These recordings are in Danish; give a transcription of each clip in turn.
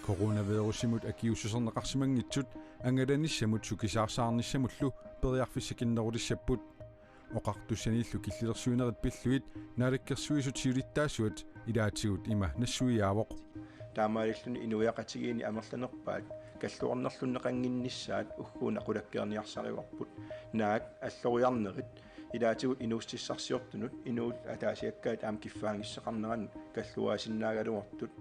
Coronavirusimut akiususerneqarsimangitsut angalanissамут sukisaarsаарnissamullu periarfissakinnerulissapпут oqartussanillu killillersuinerit pilluit naalakkersuisut siulittaasuat ilaatigut ima nassuiaavoq таамаалиллуни инуяқатигиини амерланерпаат каллуарнерлуннеқангиннissaат уггуна қулаккиерниарсариварпут наак аллориарнерит илаатигут инууссиссарсиортунут инуул атаасиаккаат аам киффаангиссеқарнеран каллуаасиннаагалуартут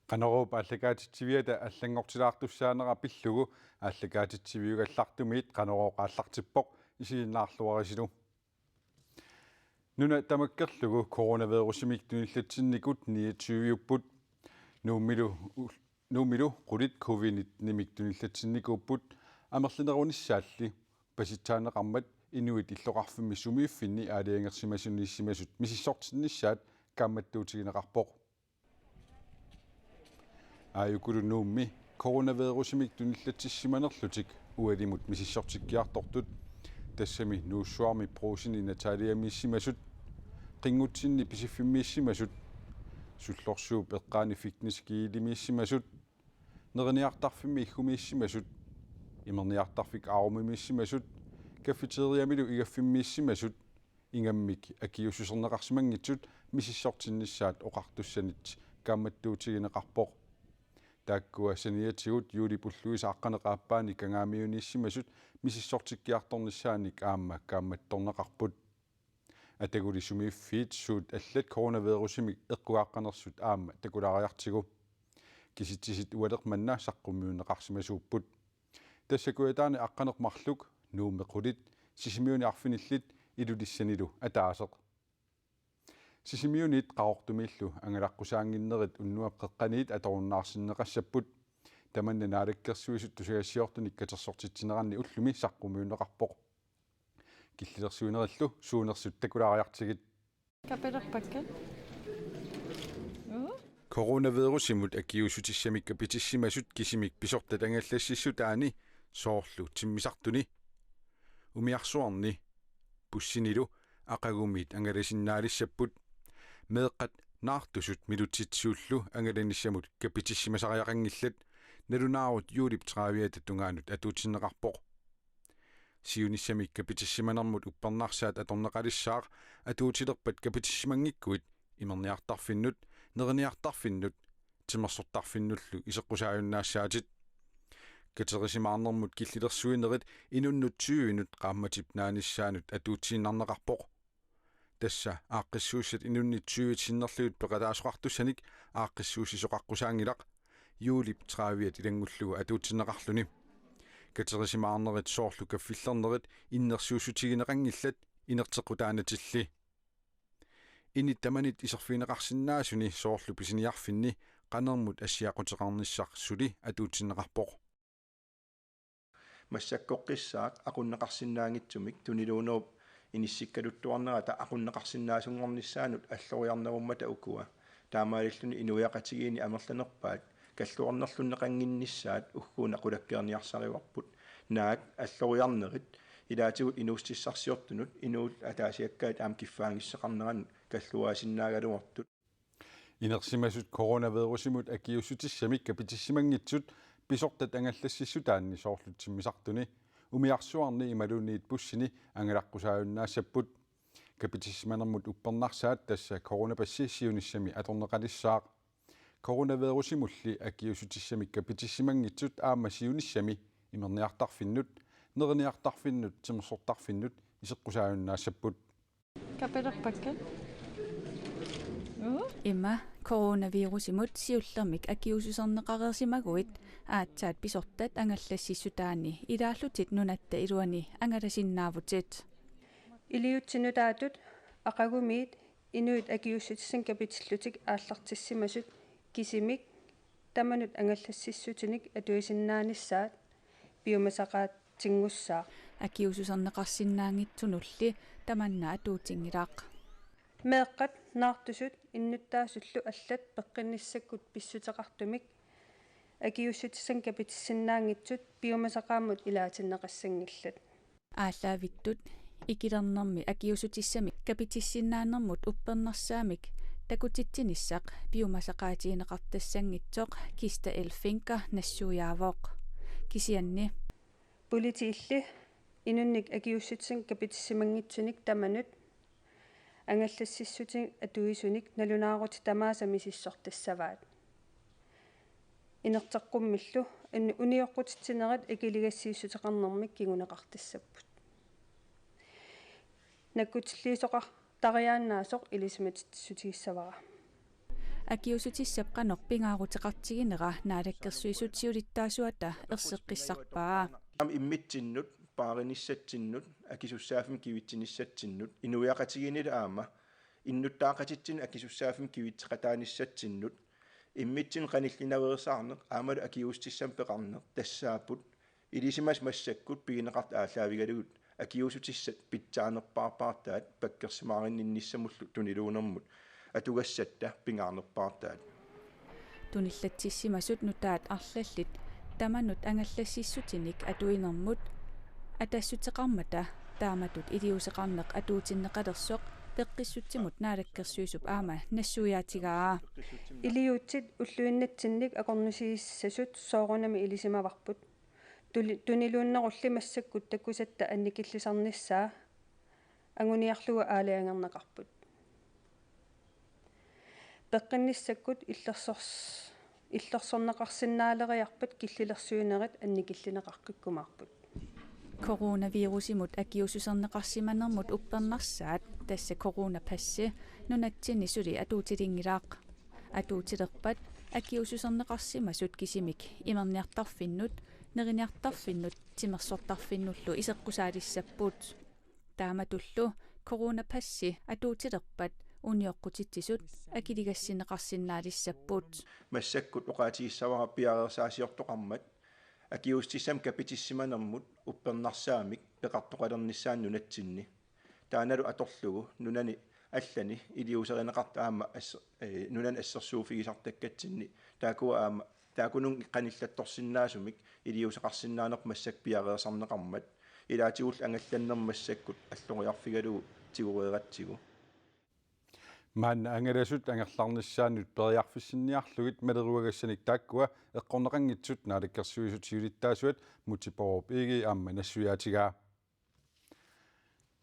qaneruup allakaatitsiviyata allangortilaartussaanera pillugu allakaatitsiviyugallartumiit qaneruuq aallartippoq isiinnaarluarisilu nuna tamakkerlugu coronavirusimik tunillatsinnikut 29upput nuumilu qulit covid-19 tunillatsinnikkuupput amerlinerunissaalli pasitaaneqarmat inuit illoqarfimmi sumiuffinni aaliangersimasunniissimasut misissortinnissaat kaammattuutigineqarpoq ayukulu nuummi coronavirusimik tunillatssimanerlutik ualimut misissortikkiartortut tassami nuussuarmi proosini nataliamiissimasut qingutsinni pisiffimmisimasut sullorsuup eqqaani fitness kiilimiissimasut nerniartarfimmi iggumiissimasut imerniartarfik aarumimiissimasut cafeteriamilu igaffimmiissimasut ingammik akiususerneqarsimangitsut misissortinnissaat oqartussanit kaammattuutigineqarpoq taakkua saniatigut juulipulluisaaqqaneqaappaani kangaamiuniissimasut misissortikkiartornissaanik aamma kaammattorneqarput ataguli sumiiffiit suut allat coronavirusimik eqquaaqqanersut aamma takulariartigu kisittisit ualeqmanna saqqummiunneqarsimasuupput tassakuataani aqqaneqmarluk nuummequlit sisimiuni arfinillit ilulissanilu ataaseq sisimiunit qaortumillu angalaqqusaanginnerit unnuap qeqqaniit atorunnaarsinneqassapput tamanna naalakkersuisut tusagassiortunik katersortitsineranni ullumi saqqumuunneqarpoq killillersuinerillu suunersut takulariartigit kapelerpakkat coronavirusimut akiusutissamik kapitissimasut kisimik pisortat angallassissutaani soorlu timmisartuni umiarsuarni pussinilu aqagumit angalasinnaalissaput meeqqat naartusut milutitsuullu angalannissamut kapitissimasariaqangillat nalunaarut juulip traaviata tungaanut atuutinneqarpoq siunissamik kapitissimanermut uppernaarsaat atorneqalissaaq atuutilerpat kapitissimangikkuit imerniartarfinnut nerniartarfinnut timersortarfinnullu iseqqusaajunnaasaatit katerisimaarnermut killillersuinerit inunnutsiuinut qaammatip naanissaanut atuutsiinnarneqarpoq tassa aaqqissuussat inunnitsiuitinnerlugut peqalaasuqartussanik aaqqissuussisoqaqqusaangilaq juulip traaviat ilangullugu atuutsinneqarluni katerisimaarnerit soorlu kaffillernerit innersuussutigineqangillat inertequtaanatilli innittamanit iserfiineqarsinnaasuni soorlu pisiniarfinni qanermut assiaqutеқарнissarsuli atuutsinneqarpoq массаккоққиссаақ aqunneqarsinnaangitsumik tuniluunuup инисsikkaluttuарнерата aqunneqarsinnaasungornissaanut аллориарнеруммата укуа таамаалиллуни инуяқатигиини амерланерпаат каллуарнерлуннеқангиннissaат уггуна қулаккиерниарсариварпут наак аллориарнерит илаатигут инууссиссарсиортунут инуул атаасиаккаат аам киффаангиссеқарнеран каллуаасиннаагалуартут инерсимасут coronavirusimut akiusutissамик kapitисsimangitsut pisortat angallassissutaanni soorlutsimmisartuni umiarsuarni imaluniit pussini angalaqqusaajunnaassapput kapitissimanermut uppernaarsaat tassa coronapassi atorneqalissaaq coronavirusimulli akiusutissамик kapitисsimangitsut aamma siunissami imerniartarfinnut nerniartarfinnut timersortarfinnut iseqqusaajunnaassapput kapelerpakkat Emma coronavirusimut siullermik akiususerneqareersimaguit aatsaat pisortat angallassissutaani ilaallutit nunatta iluani angalasinnaavutit iliutsinutaatut aqagumiit inuit akiussutиссан kapitellutik aallartissimasut kisimik tamanut angallassissutinik atuisinnaanissaat biomasaqaatingussaa akiususerneqarsinnaangitsunulli tamanna atuutingilaaq meeqqat naartusut innuttaasullu allat peqqinnissakkut pissutеқартумик akiussutиссан kapitisinnaangitsut biomasaqaammut ilaatinneqassangillat ааллаавиттут икилернэрми акиусутиссами капитиссиннаанермут уппернерсаамик такутитсинissaq piumasaqaatiineqartassangitsoq kista elfinka nassuujaavoq kisianni Politiilli inunnik akiussutsin kapitsimangitsunik tamanut angallassissutin atuisunik nalunaaruti tamaasamisissortassavaat inerteqqummillu uniorqutitsinerat ikiligassiissuteqarnermik kiguneqartassapput nakkutilliisoqar tariaannaasoq ilismatitsutiissavara akiusutissapqanoq pingaaruteqartiginera naalakkersuisut siulittaasuata erseqqissarpaa am immitsinnut paarinissattinnut akisussaafim kivitsinissattinnut inuiaqatiginila aama innuttaaqatitsin akisussaafim kivitseqataanissattinnut immitsin qanillinaveersaarneq aamalu akiustissam peqarneq tassaaput ilisimas massakkut pigineqart aalaavigalugut akiusutissat pitsaanerpaarpaartaat pakkersimaarinninnissamullu tuniluunermut atugassatta pingaarnerpaartaat tunillatsissimasut nutaat arlallit tamanut angallassissutinik atuinermut atassutеқармата тааmatut илиусеқарнеқ атуутиннеқалерсоқ пеққиссутсимут наалаккерсуисуп аама нассуяатигаа илиутсит уллуиннатсинник акорнусииссасут соорунами илисимаварпут тунилууннерулли массаккут таккусатта анникиллисарниссаа ангуниарлуга аалиангернеқарпут пеққинниссаккут иллерсорнеқарсинаалериарпат киллилерсуинерит анникиллинеқаркиккумаарпут коронавирусимут акиусусернеқарсиманермут уппернарсаат тасса коронапасси нунатсини сули атуутилингилаақ атуутилерпат акиусусернеқарсимасут кисимик имерниартарфиннут нерiniartarfinnut тимерсортарфиннуллу исеққусаалиссаппут тааматуллу коронапасси атуутилерпат униоққутитсисут акилигассинеқарсинаалиссаппут массаккут оqaатииссавара пиареерсаасиортоқармат акиустиссам капитиссиманермут уппернарсаамик пеқартоқалерниссаан нунатсинни тааналу аторлугу нунани аллани илиусеринеқарта аама нунан ассерсууфигисартаккатсинни таакуа аама таакунун қаниллатторсиннаасумик илиусеқарсиннаанеқ массак пиареерсарнеқармат илаатигул ангалланнермассаккут аллориарфигалугу тигуреератсигу маан ангерасут ангерларниссаанут периарфиссинниарлугит малеруагассаник тааккуа эққорнеқангитсут наалаккерсуисут сиулиттаасуат мутипооп иги аама нассуяатигаа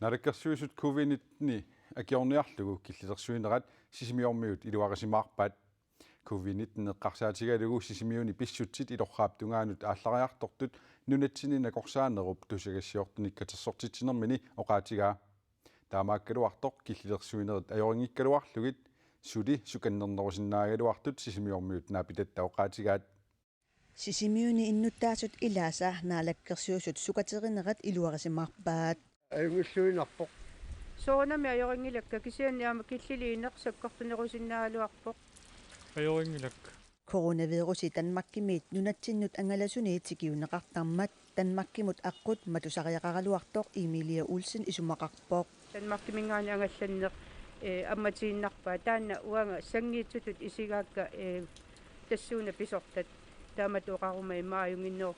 наалаккерсуисут ковид-19 акиорниарлугу киллилерсуинерат сисимиормиут илуарисимаарпаат ковид-19 эққарсаатигалугу сисимиуни писсутсит илорхааптунгаанут ааллариартортут нунатсинина корсаанеруп тусагассиортуник катерсортитсинермини оqaатигаа таамааккалуартоқ киллилерсуинерит аёрингиккалуарлугит сули суканнернерусиннаагалуартут сисимиормиут наапитатта оqaатигаат сисимиуни иннуттаасут илааса наалаккерсуусут сукатеринерат илуарисимаарпаат аюнгиллуинарпоқ соонами аёрингилакка кисианниама киллилиинеқ саккортунерусиннаалуарпоқ аёрингилакка коронавируси танмаккимиит нунатсиннут ангаласуни тикиунеқартармат танмаккимут аққут матусариақаралуартоқ Эмилия Улсен исумақарпоқ танмаккимингаани ангалланнеқ амматииннарпаа таанна уанга сангиитсутут исигаакка тассууна писортат тааматуоқарумай мааюнгиннео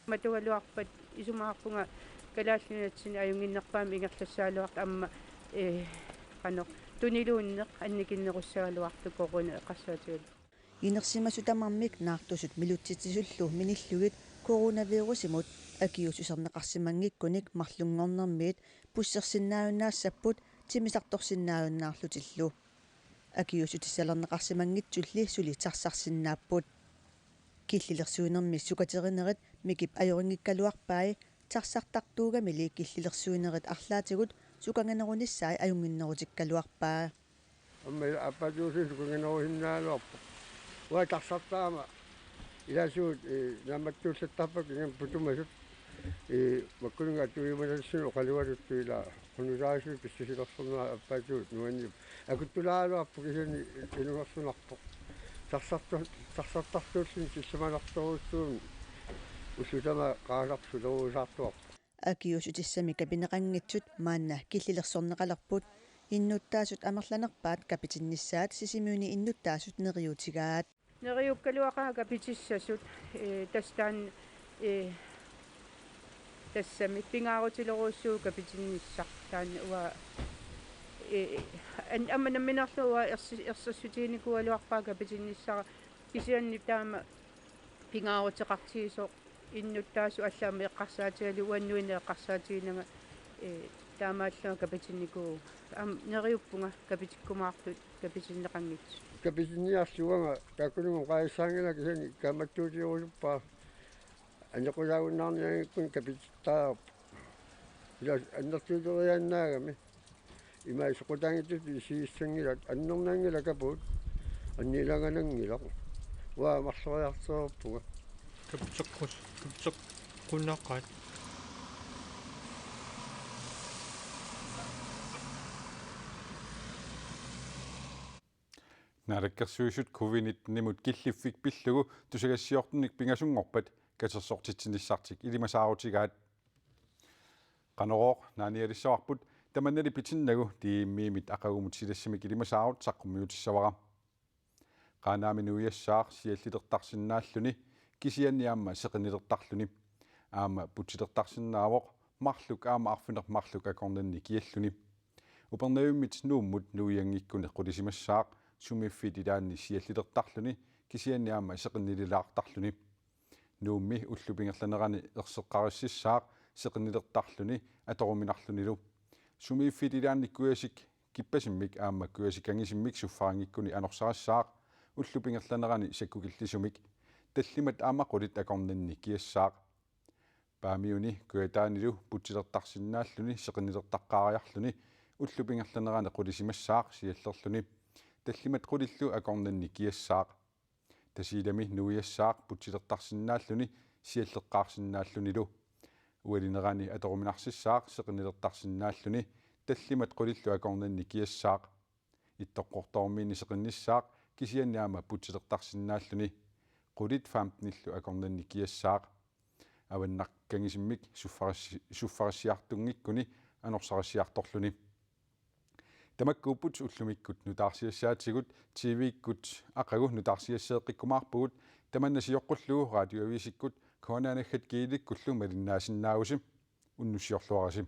матугалуарпат исумаарпунга калааллунатсини аюнгиннерпаами ингерлассаалуарт амма қано тунилууннеқ анникиннеруссагалуарту корона эққарсаатигал инерсимасутамармик наартусут милутситсисуллу миниллугит коронавирусимут акиусусернеқарсимангиккуник марлунгорнэрмиит пуссерсиннааюнаассаппут тимисарторсиннааюннаарлутиллу акиусутиссалернеқарсимангитсулли сулитарсарсиннааппут киллилерсуинерми сукатеринерит микип аёрингиккалуарпаи тарсартартуугамили киллилерсуинерит арлаатигут суканганеруниссаи аюнгиннерутиккалуарпаа амма аппатуусин сукангенерусиннаалуарпа уа тарсартаама илаасуут нааматтууллаттарпак ингам путумасут маккунга туимасассуну оқалуалуттуила хунусаасуи писсисилерсэрнаа аппатуут нуанни акуттулаалуарпу кисани инугерсунарпо тарсартартууллин сиссамаларторуссуун усутама qaasarsuleruusaartuarpa акиусутиссами кабинеқангитсут маанна киллилерсорнеқалерпут иннуттаасут амерланерпаат капитиннissaат сисимиуни иннуттаасут нериутигаат нериуккалуақаага питиссасут тастаан тассами пингаарутилеруussuu капитинниссар таан уа an ammanamminarluwa ersassutiinikualuarpaaka pitinnissaqa kisianni taama pingaaruteqartigisoq innuttaasu allaami eqqarsaatigali uannuine eqqarsaatiginanga таамааллага капитинникуу нериуппунга капитиккумаартут капитиннеқангит капитинниарсуага таккулугу қаиссаангила кисани камматтуутиорусуппаа анеқулаагуннаарниагиккун капититтаарп ила аннертууториааннаагами имаисоқутаангиттут исииссангилат аннернаангила капут аннилаганангилақ уа марсориартерпуга капитеққуннааққат Naalakkersuisut COVID-19-nimut killifik pillugu tusagassiortunnik pingasungorpat katersortitsinissartik ilimasaarutigaat qanorooq naanialissaarput tamannali pitinnagu tiimmiimit aqagumut silassimik ilimasaarut saqqummiutissavara qaanaami nuiassaar siallitertarsinnaalluni kisianniaamma seqinilertarluni aama putsilertarsinnaavoq marluk aama arfinermarluk akornanni kialluni upernavimmit nuummut nuiangikkune qulisimassaaq sumiffit ilaanni siallitertarluni kisianniaamma seqinililaartarluni nuummi ullupingerlanerani erseqqarississaaq seqinilertarluni atoruminarlunilu sumiffit ilaanni kuasik kippasimmik aamma kuasikangissimmik suffarangikkuni anorsarassaaq ullupingerlanerani sakkukillisumik tallimat aamaqulit akornanni kiassaaq paamiuni kuataanilu putsilertarsinnaalluni seqinilertaqqaariarluni ullupingerlanerani qulisimassaaq siallerluni таллимат qulillu akornanni kiassaaq tasiilami nuiassaaq putsilertarsinnaalluni sialleqqaarsinnaallunilu ualinerani atoruminarсissaaq seqinilertarsinnaalluni таллимат qulillu akornanni kiassaaq ittoqqortormiini seqinnissaaq kisianniaama putsilertarsinnaalluni qulit 15illu akornanni kiassaaq avannarkangisimmik suffarassiartungikkuni anorsarassiartorluni tamakkuuput ullumikkut nutaarsiassaatsigut TV-ikkut aqagu nutaarsiasseeqqikkumaarpugut tamannasiorqullugu radioavisikkut koonanaggat kiilikkullu malinnaasinnaagusim unnussiorluarasim